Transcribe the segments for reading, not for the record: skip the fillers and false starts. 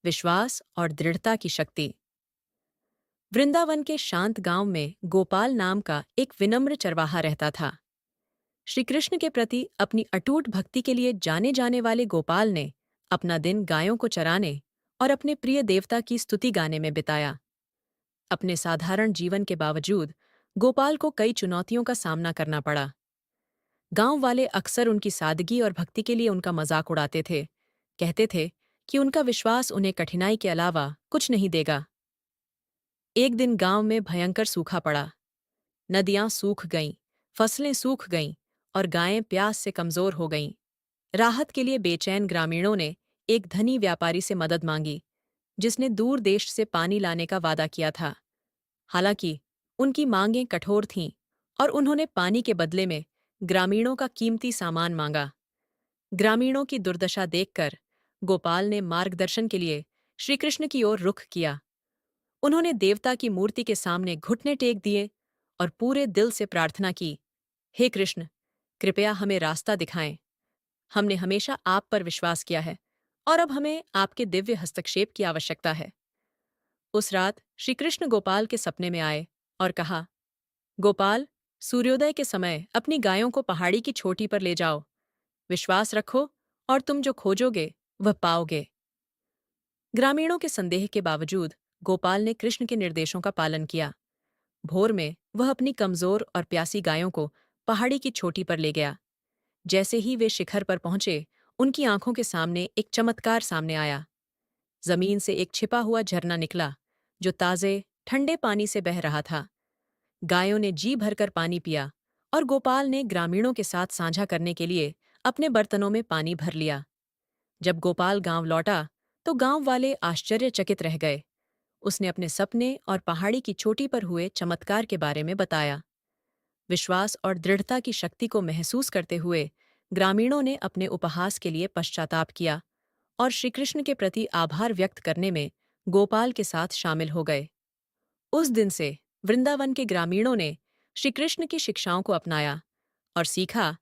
विश्वास और दृढ़ता की शक्ति। वृंदावन के शांत गांव में गोपाल नाम का एक विनम्र चरवाहा रहता था। श्री कृष्ण के प्रति अपनी अटूट भक्ति के लिए जाने जाने वाले गोपाल ने अपना दिन गायों को चराने और अपने प्रिय देवता की स्तुति गाने में बिताया। अपने साधारण जीवन के बावजूद गोपाल को कई चुनौतियों का सामना करना पड़ा। गांव वाले अक्सर उनकी सादगी और भक्ति के लिए उनका मजाक उड़ाते थे। कहते थे कि उनका विश्वास उन्हें कठिनाई के अलावा कुछ नहीं देगा। एक दिन गांव में भयंकर सूखा पड़ा। नदियां सूख गईं, फसलें सूख गईं और गायें प्यास से कमजोर हो गईं। राहत के लिए बेचैन ग्रामीणों ने एक धनी व्यापारी से मदद मांगी, जिसने दूर देश से पानी लाने का वादा किया था। हालांकि उनकी मांगें कठोर थीं और उन्होंने पानी के बदले में ग्रामीणों का कीमती सामान मांगा। ग्रामीणों की दुर्दशा देखकर गोपाल ने मार्गदर्शन के लिए श्रीकृष्ण की ओर रुख किया। उन्होंने देवता की मूर्ति के सामने घुटने टेक दिए और पूरे दिल से प्रार्थना की, हे कृष्ण, कृपया हमें रास्ता दिखाएं। हमने हमेशा आप पर विश्वास किया है और अब हमें आपके दिव्य हस्तक्षेप की आवश्यकता है। उस रात श्री कृष्ण गोपाल के सपने में आए और कहा, गोपाल, सूर्योदय के समय अपनी गायों को पहाड़ी की चोटी पर ले जाओ। विश्वास रखो और तुम जो खोजोगे वह पाओगे। ग्रामीणों के संदेह के बावजूद गोपाल ने कृष्ण के निर्देशों का पालन किया। भोर में वह अपनी कमजोर और प्यासी गायों को पहाड़ी की चोटी पर ले गया। जैसे ही वे शिखर पर पहुंचे, उनकी आंखों के सामने एक चमत्कार सामने आया। जमीन से एक छिपा हुआ झरना निकला, जो ताजे, ठंडे पानी से बह रहा था। गायों ने जी भरकर पानी पिया और गोपाल ने ग्रामीणों के साथ साझा करने के लिए अपने बर्तनों में पानी भर लिया। जब गोपाल गांव लौटा, तो गांव वाले आश्चर्यचकित रह गए। उसने अपने सपने और पहाड़ी की चोटी पर हुए चमत्कार के बारे में बताया। विश्वास और दृढ़ता की शक्ति को महसूस करते हुए ग्रामीणों ने अपने उपहास के लिए पश्चाताप किया और श्रीकृष्ण के प्रति आभार व्यक्त करने में गोपाल के साथ शामिल हो गए। उस दिन से वृंदावन के ग्रामीणों ने श्रीकृष्ण की शिक्षाओं को अपनाया और सीखा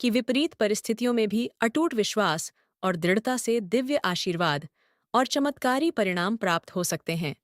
कि विपरीत परिस्थितियों में भी अटूट विश्वास और दृढ़ता से दिव्य आशीर्वाद और चमत्कारी परिणाम प्राप्त हो सकते हैं।